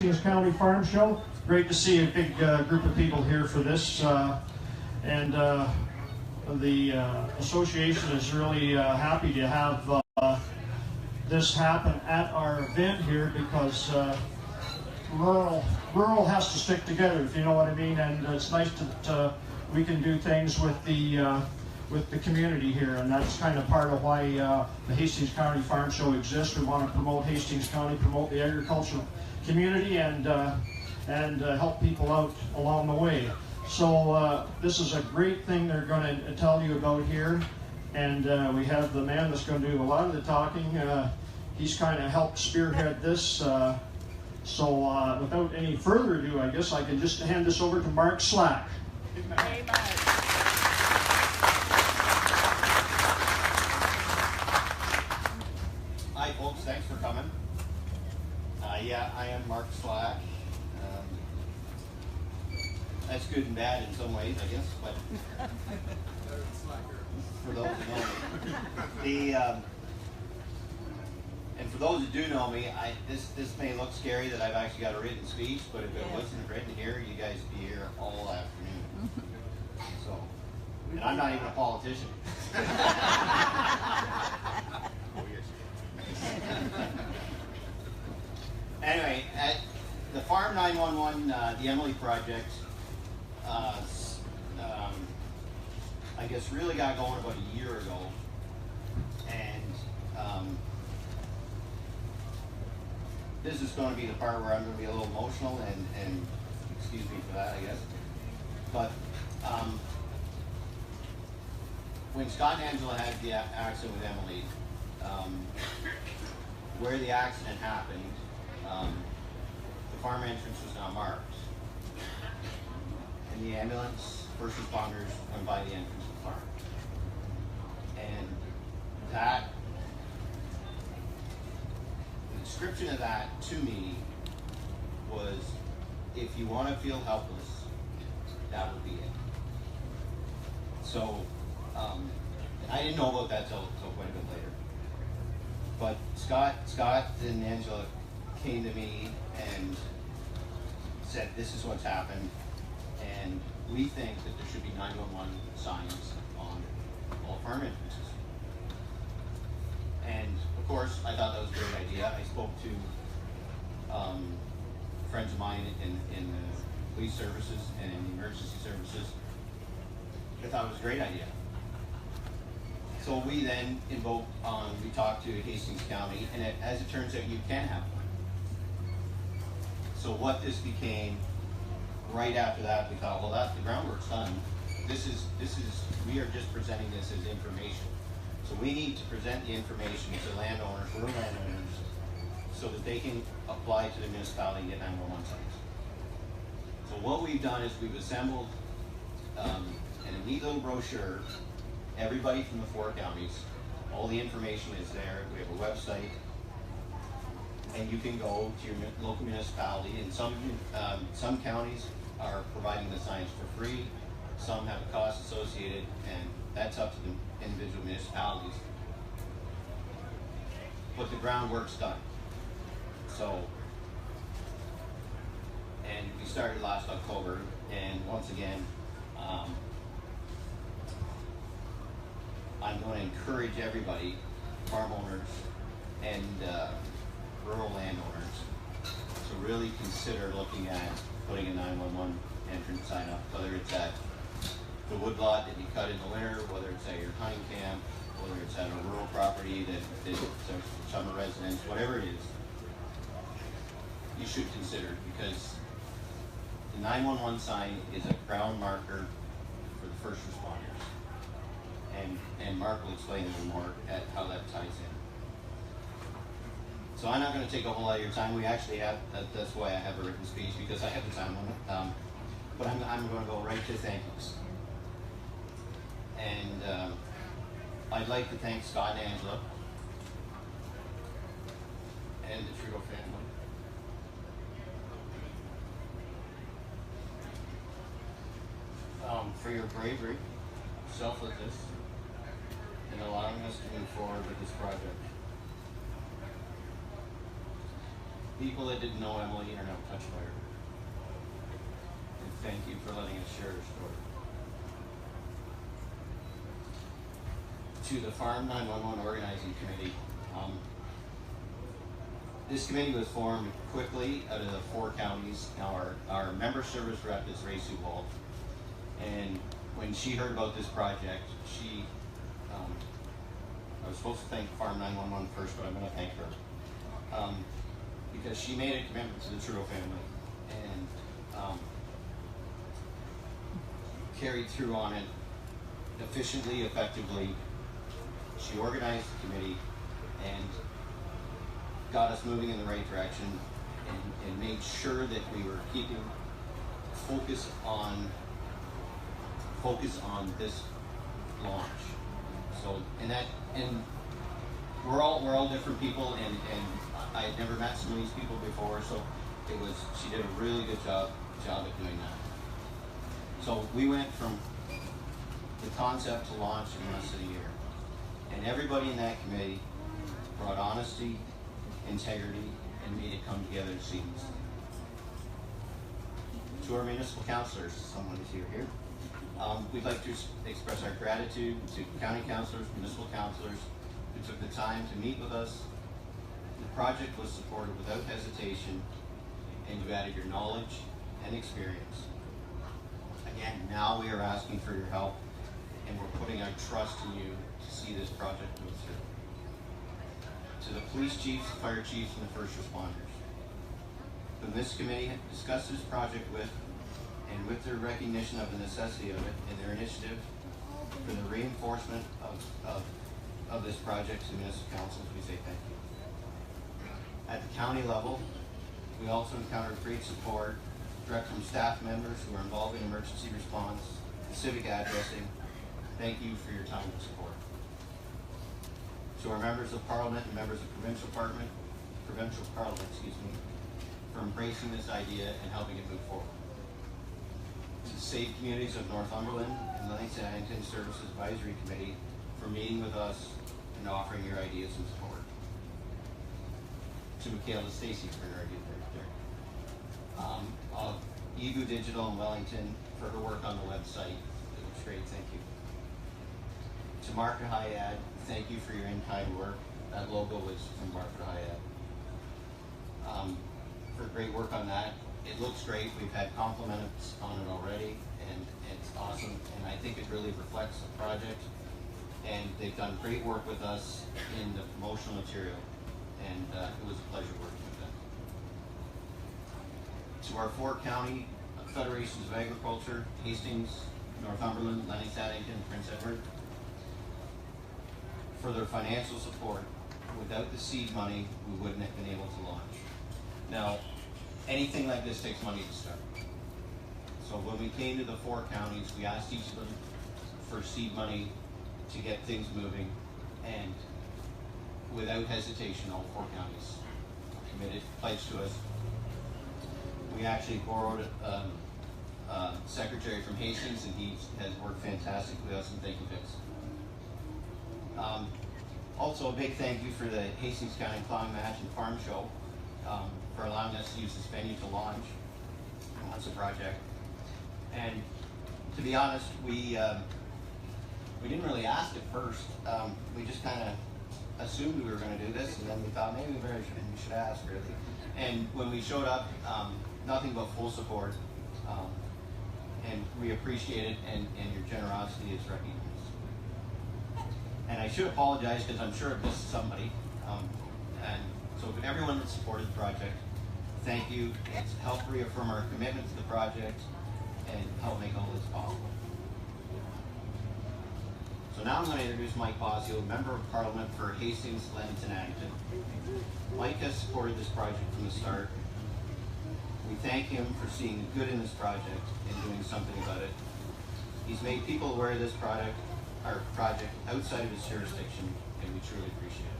Hastings County Farm Show. Great to see a big group of people here for this. And the association is really happy to have this happen at our event here, because rural has to stick together, if you know what I mean. And it's nice that we can do things with the community here, and that's kind of part of why the Hastings County Farm Show exists. We want to promote Hastings County, promote the agricultural community, and help people out along the way. So this is a great thing they're going to tell you about here, and we have the man that's going to do a lot of the talking. He's kind of helped spearhead this. So without any further ado, I guess I can just hand this over to Mark Slack. Amen. Hi folks, thanks for coming. Yeah, I am Mark Slack. That's good and bad in some ways, I guess, but for those who know me. And for those who do know me, this may look scary that I've actually got a written speech, but if it wasn't written here, you guys would be here all afternoon. So, and I'm not even a politician. Anyway, at the Farm 911, the Emily project, I guess really got going about a year ago, and this is going to be the part where I'm going to be a little emotional, and excuse me for that, I guess. But when Scott and Angela had the accident with Emily, where the accident happened, the farm entrance was not marked. And the ambulance, first responders went by the entrance of the farm. And that, the description of that to me was, if you want to feel helpless, that would be it. So, I didn't know about that till quite a bit later. But Scott and Angela came to me and said, this is what's happened, and we think that there should be 911 signs on all farm entrances. And of course, I thought that was a great idea. I spoke to friends of mine in the police services and in the emergency services. I thought it was a great idea. So we then we talked to Hastings County, and as it turns out, you can have one. So what this became, right after that, we thought, well, the groundwork's done. We are just presenting this as information. So we need to present the information to landowners, rural landowners, so that they can apply to the municipality and get 911 signs. So what we've done is we've assembled in a neat little brochure, everybody from the 4 counties, all the information is there. We have a website, and you can go to your local municipality, and some counties are providing the signs for free, some have a cost associated, and that's up to the individual municipalities. But the groundwork's done. So, and we started last October, and once again, I'm going to encourage everybody, farm owners and rural landowners, to really consider looking at putting a 911 entrance sign up, whether it's at the woodlot that you cut in the winter, whether it's at your hunting camp, whether it's at a rural property that is a summer residence, whatever it is, you should consider, because the 911 sign is a ground marker for the first responders. And Mark will explain a little more at how that ties in. So I'm not going to take a whole lot of your time. We actually have, that's why I have a written speech, because I have the time limit. But I'm going to go right to thank yous. And I'd like to thank Scott and Angela and the Trudeau family. For your bravery, selflessness, and allowing us to move forward with this project. people that didn't know Emily are now touched by her. And thank you for letting us share her story. To the Farm 911 Organizing Committee. This committee was formed quickly out of the 4 counties. Now our member service rep is Ray Sue Wolf. And when she heard about this project, I was supposed to thank Farm 911 first, but I'm going to thank her. Because she made a commitment to the Trudeau family and carried through on it efficiently, effectively. She organized the committee and got us moving in the right direction and made sure that we were keeping focus on this launch. So and we're all different people, and I had never met some of these people before, so she did a really good job at doing that. So we went from the concept to launch in less than a year, and everybody in that committee brought honesty, integrity, and made it come together seamlessly. To our municipal councillors, someone is here. We'd like to express our gratitude to county councillors, municipal councillors who took the time to meet with us. The project was supported without hesitation, and you added your knowledge and experience. Again, now we are asking for your help, and we're putting our trust in you to see this project move through. To the police chiefs, fire chiefs, and the first responders, whom this committee discussed this project with, and with their recognition of the necessity of it and their initiative for the reinforcement of this project to municipal councils, we say thank you. At the county level, we also encountered great support direct from staff members who are involved in emergency response, civic addressing. Thank you for your time and support. To our members of Parliament and members of provincial Parliament, for embracing this idea and helping it move forward. To the Safe Communities of Northumberland and Hastings Services Advisory Committee for meeting with us and offering your ideas and support. To Michaela Stacy for her idea right there. Of Egu Digital in Wellington for her work on the website. It looks great, thank you. To Market Hyad, thank you for your in-kind work. That logo was from Market Hyad. For great work on that. It looks great. We've had compliments on it already, and it's awesome. And I think it really reflects the project. And they've done great work with us in the promotional material, and it was a pleasure working with them. To our 4 county federations of agriculture, Hastings, Northumberland, Lennox-Addington, and Prince Edward, for their financial support. Without the seed money, we wouldn't have been able to launch. Now, anything like this takes money to start. So when we came to the 4 counties, we asked each of them for seed money to get things moving, and without hesitation, all 4 counties committed, pledged to us. We actually borrowed a secretary from Hastings, and he has worked fantastically with us, and thank you, Vince. Also, a big thank you for the Hastings County Plowing Match and Farm Show for allowing us to use this venue to launch the project. And to be honest, we didn't really ask at first. We just kind of assumed we were going to do this, and then we thought maybe we should ask, really. And when we showed up, nothing but full support, and we appreciate it, and your generosity is recognized. And I should apologize because I'm sure I've missed somebody. And so to everyone that supported the project, thank you. It's helped reaffirm our commitment to the project and help make all this possible. So now I'm going to introduce Mike Bosio, Member of Parliament for Hastings, Lennox-Addington. Mike has supported this project from the start. We thank him for seeing the good in this project and doing something about it. He's made people aware of this project outside of his jurisdiction, and we truly appreciate it.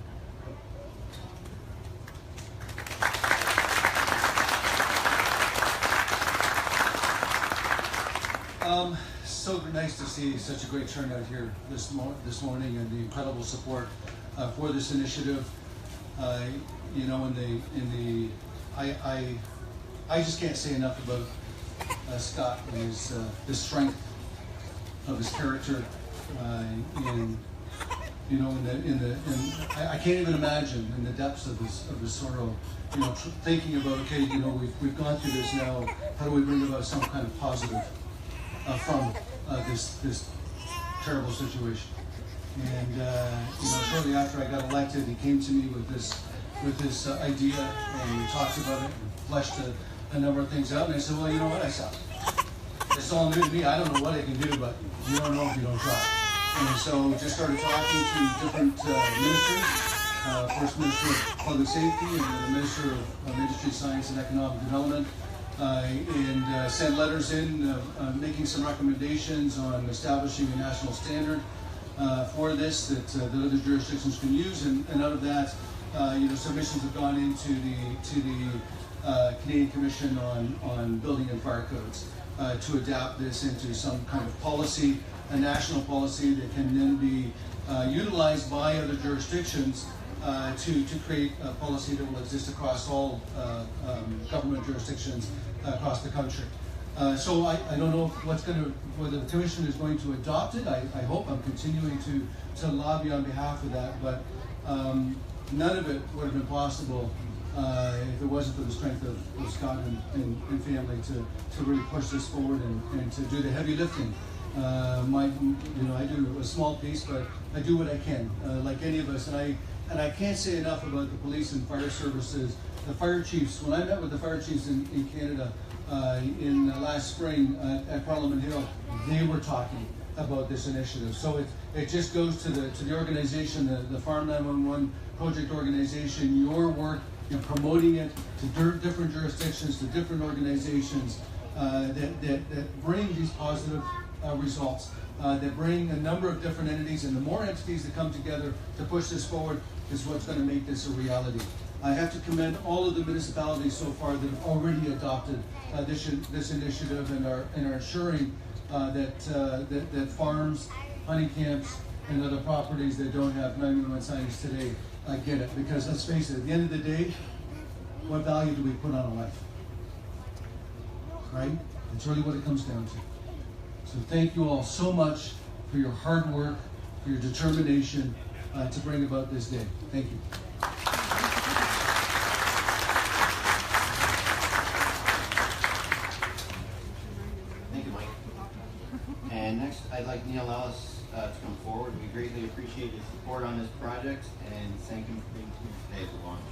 So nice to see such a great turnout here this morning, and the incredible support for this initiative. You know, in the I just can't say enough about Scott and the strength of his character, and you know, I can't even imagine in the depths of his sorrow, you know, thinking about, okay, you know, we've gone through this now. How do we bring about some kind of positive from this terrible situation? And you know, shortly after I got elected, he came to me with this idea, and we talked about it and fleshed a number of things out. And I said, well, you know what? I said, it's all new to me. I don't know what I can do, but you don't know if you don't try. And so just started talking to different ministers, First Minister of Public Safety and the Minister of Industry, Science and Economic Development, and sent letters in making some recommendations on establishing a national standard for this that other jurisdictions can use. And out of that, you know, submissions have gone into the Canadian Commission on Building and Fire Codes to adapt this into some kind of policy, a national policy that can then be utilized by other jurisdictions to create a policy that will exist across all government jurisdictions across the country. So I don't know whether the Commission is going to adopt it. I hope. I'm continuing to lobby on behalf of that, but none of it would have been possible if it wasn't for the strength of Scott and family to really push this forward and to do the heavy lifting. I do a small piece, but I do what I can, like any of us. And I can't say enough about the police and fire services. The fire chiefs, when I met with the fire chiefs in Canada in last spring at Parliament Hill, they were talking about this initiative. So it just goes to the organization, the Farm 911 project organization, your work in promoting it to different jurisdictions, to different organizations that bring these positive results, that bring a number of different entities, and the more entities that come together to push this forward is what's going to make this a reality. I have to commend all of the municipalities so far that have already adopted this initiative and are ensuring that farms, honey camps, and other properties that don't have 911 signage today get it. Because let's face it, at the end of the day, what value do we put on a life? Right? It's really what it comes down to. So thank you all so much for your hard work, for your determination to bring about this day. Thank you. Thank you, Mike. And next, I'd like Neil Ellis to come forward. We greatly appreciate his support on this project and thank him for being here today at the launch.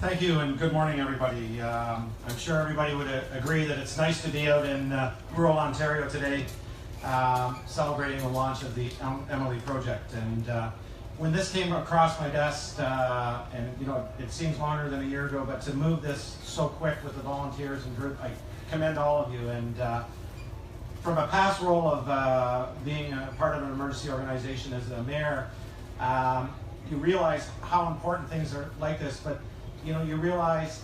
Thank you, and good morning, everybody. I'm sure everybody would agree that it's nice to be out in rural Ontario today, celebrating the launch of the Emily project. And when this came across my desk, and you know, it seems longer than a year ago, but to move this so quick with the volunteers and group, I commend all of you. And from a past role of being a part of an emergency organization as a mayor, you realize how important things are like this, but you know, you realize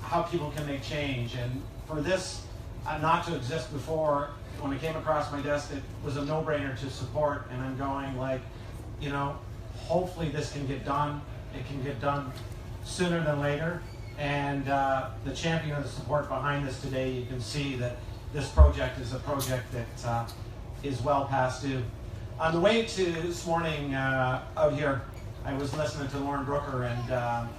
how people can make change. And for this not to exist before, when it came across my desk, it was a no-brainer to support. And I'm going like, you know, hopefully this can get done. It can get done sooner than later. And the champion of the support behind this today, you can see that this project is a project that is well past due. On the way to this morning out here, I was listening to Lauren Brooker, and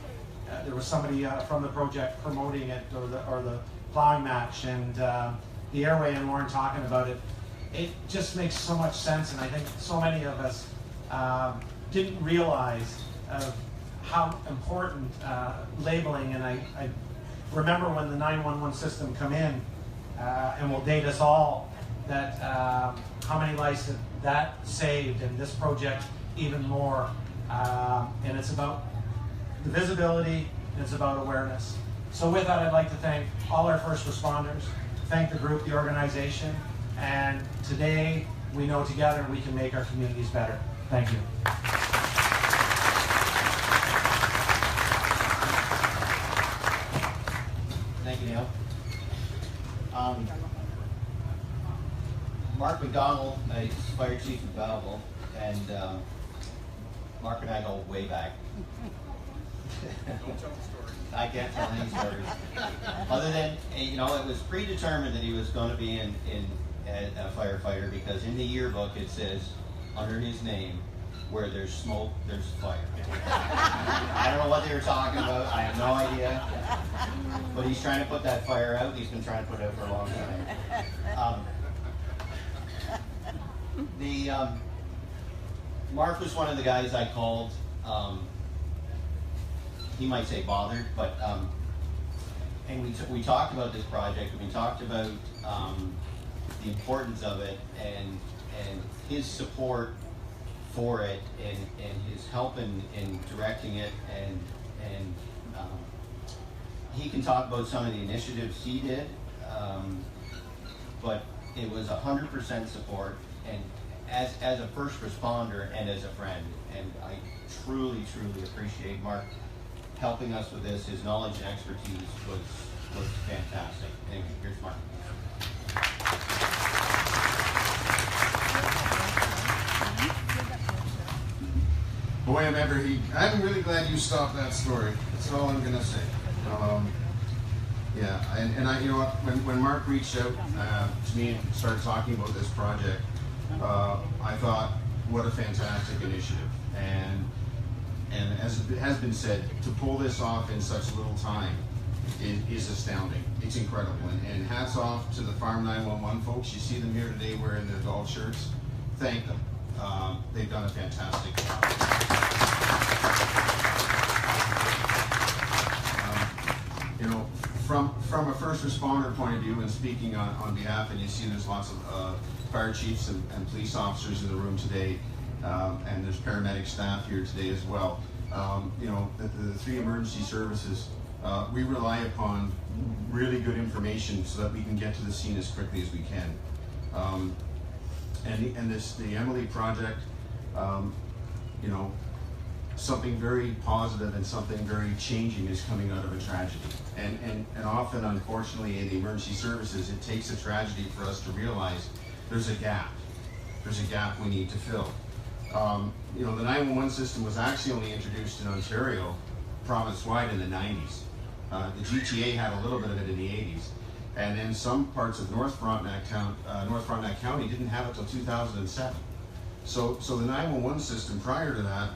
there was somebody from the project promoting it, or the plowing match, and the airway and Lauren talking about it. It just makes so much sense, and I think so many of us didn't realize how important labeling. And I remember when the 911 system come in, and will date us all, that how many lives that saved, and this project even more. And it's about the visibility, and it's about awareness. So with that, I'd like to thank all our first responders, thank the group, the organization, and today we know together we can make our communities better. Thank you. Thank you, Neil. Mark McDonald is Fire Chief of Belleville, and Mark and I go way back. Don't tell the story. I can't tell any stories. Other than, you know, it was predetermined that he was going to be a firefighter, because in the yearbook it says, under his name, where there's smoke, there's fire. I don't know what they were talking about. I have no idea. But he's trying to put that fire out. He's been trying to put it out for a long time. Mark was one of the guys I called. He might say bothered, but and we talked about this project. We talked about the importance of it and his support for it and his help in directing it, and he can talk about some of the initiatives he did, but it was 100% support, and as a first responder and as a friend, and I truly appreciate Mark helping us with this. His knowledge and expertise was fantastic. Anyway, here's Mark. Boy, I'm really glad you stopped that story. That's all I'm gonna say. Yeah, and I, you know, when Mark reached out to me and started talking about this project, I thought, what a fantastic initiative. And as it has been said, to pull this off in such little time is astounding. It's incredible. And hats off to the Farm 911 folks. You see them here today wearing their golf shirts. Thank them. They've done a fantastic job. You know, from a first responder point of view, and speaking on behalf, and you see there's lots of fire chiefs and police officers in the room today, and there's paramedic staff here today as well. You know, the three emergency services, we rely upon really good information so that we can get to the scene as quickly as we can. And the Emily project, you know, something very positive and something very changing is coming out of a tragedy. And often, unfortunately, in the emergency services, it takes a tragedy for us to realize there's a gap. There's a gap we need to fill. You know, the 911 system was actually only introduced in Ontario, province-wide, in the 90s. The GTA had a little bit of it in the 80s. And then some parts of North Frontenac County didn't have it till 2007. So the 911 system prior to that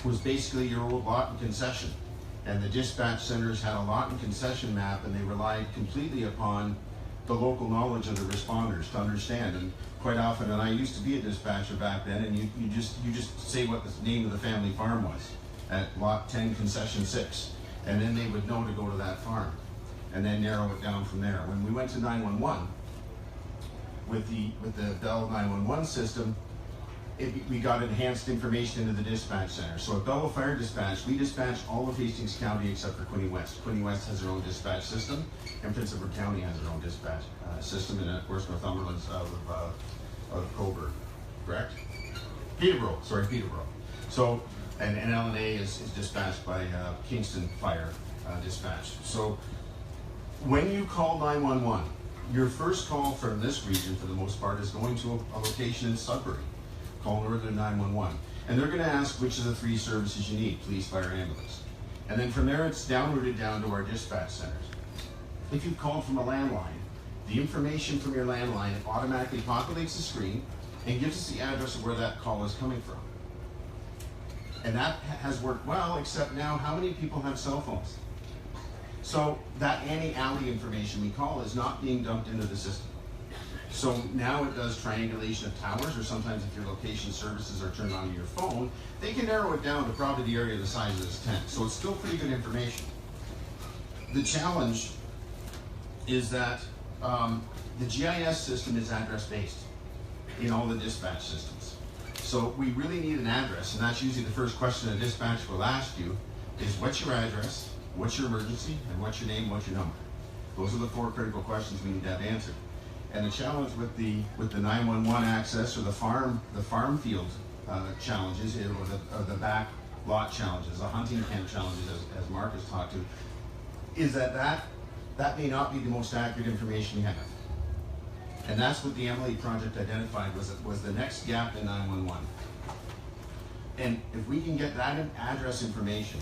was basically your old lot and concession. And the dispatch centers had a lot and concession map, and they relied completely upon the local knowledge of the responders to understand. And quite often, and I used to be a dispatcher back then, and you just say what the name of the family farm was at lot 10 concession 6, and then they would know to go to that farm, and then narrow it down from there. When we went to 911 with the Bell 911 system, we got enhanced information into the dispatch center. So at Belleville Fire Dispatch, we dispatch all of Hastings County except for Quinte West. Quinte West has their own dispatch system, and Prince Edward County has their own dispatch system, and of course Northumberland's out of Coburg, correct? Peterborough. So, and LNA is dispatched by Kingston Fire Dispatch. So when you call 911, your first call from this region, for the most part, is going to a location in Sudbury. Call Northern 911. And they're going to ask which of the three services you need, police, fire, ambulance. And then from there, it's downrouted down to our dispatch centers. If you've called from a landline, the information from your landline automatically populates the screen and gives us the address of where that call is coming from. And that has worked well, except now how many people have cell phones? So that Annie-Alley information we call is not being dumped into the system. So now it does triangulation of towers, or sometimes if your location services are turned on to your phone, they can narrow it down to probably the area the size of this tent. So it's still pretty good information. The challenge is that the GIS system is address-based in all the dispatch systems. So we really need an address, and that's usually the first question a dispatcher will ask you, is what's your address, what's your emergency, and what's your name, what's your number? Those are the four critical questions we need to have answered. And the challenge with the 911 access, or the farm field challenges, or the back lot challenges, the hunting camp challenges, as Mark has talked to, is that may not be the most accurate information we have. And that's what the Emily project identified was the next gap in 911. And if we can get that address information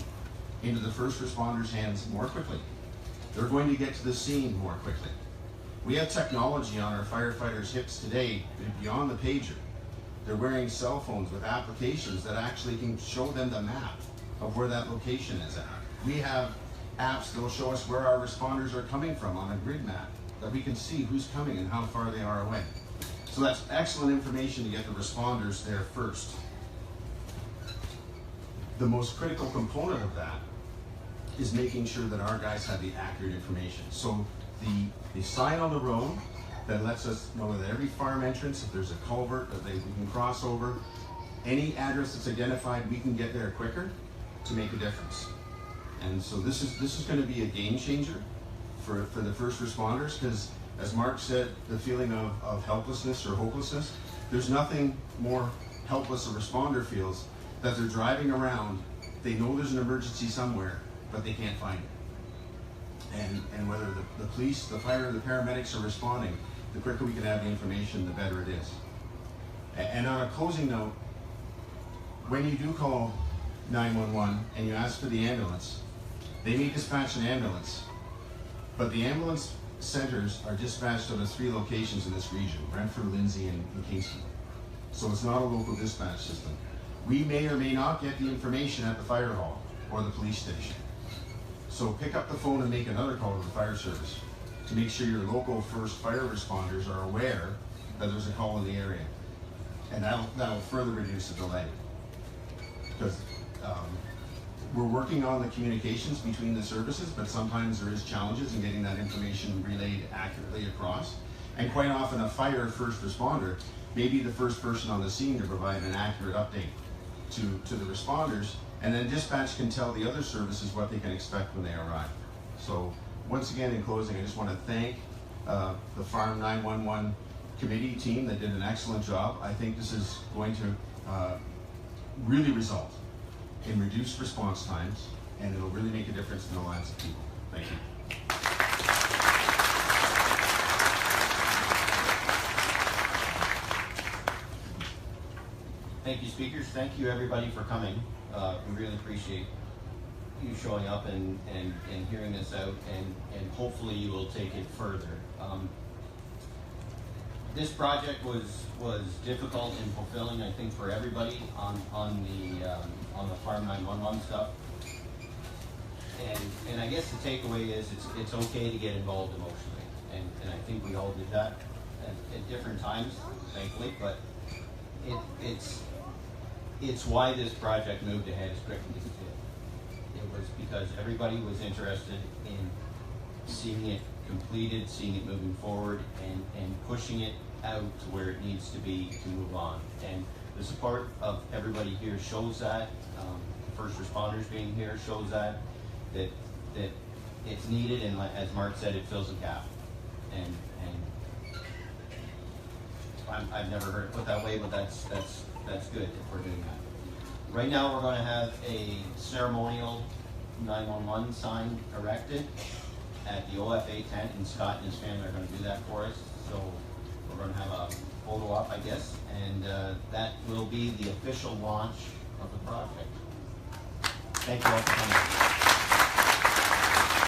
into the first responders' hands more quickly, they're going to get to the scene more quickly. We have technology on our firefighters' hips today beyond the pager. They're wearing cell phones with applications that actually can show them the map of where that location is at. We have apps that will show us where our responders are coming from on a grid map, that we can see who's coming and how far they are away. So that's excellent information to get the responders there first. The most critical component of that is making sure that our guys have the accurate information. So the sign on the road that lets us know that every farm entrance, if there's a culvert that we can cross over, any address that's identified, we can get there quicker to make a difference. And so this is going to be a game changer for the first responders, because as Mark said, the feeling of helplessness or hopelessness, there's nothing more helpless a responder feels that they're driving around, they know there's an emergency somewhere, but they can't find it. And whether the police, the fire, the paramedics are responding, the quicker we can have the information, the better it is. And on a closing note, when you do call 911 and you ask for the ambulance, they may dispatch an ambulance, but the ambulance centers are dispatched out of 3 locations in this region: Brentford, Lindsay, and Kingston. So it's not a local dispatch system. We may or may not get the information at the fire hall or the police station. So pick up the phone and make another call to the fire service to make sure your local first fire responders are aware that there's a call in the area. And that'll further reduce the delay. Because we're working on the communications between the services, but sometimes there is challenges in getting that information relayed accurately across. And quite often a fire first responder may be the first person on the scene to provide an accurate update to the responders, and then dispatch can tell the other services what they can expect when they arrive. So once again, in closing, I just want to thank the Farm 911 committee team that did an excellent job. I think this is going to really result in reduced response times, and it'll really make a difference in the lives of people. Thank you. Thank you, speakers. Thank you, everybody, for coming. We really appreciate you showing up and hearing this out, and hopefully you will take it further. This project was difficult and fulfilling, I think, for everybody on the Farm 911 stuff. And I guess the takeaway is it's okay to get involved emotionally, and I think we all did that at different times, thankfully. But it's why this project moved ahead as quickly as it did. It was because everybody was interested in seeing it completed, seeing it moving forward, and pushing it out to where it needs to be to move on. And the support of everybody here shows that. First responders being here shows that it's needed, and as Mark said, it fills a gap. And I've never heard it put that way, but that's good if we're doing that. Right now, we're going to have a ceremonial 911 sign erected at the OFA tent, and Scott and his family are going to do that for us. So we're going to have a photo op, I guess, and that will be the official launch of the project. Thank you all for coming.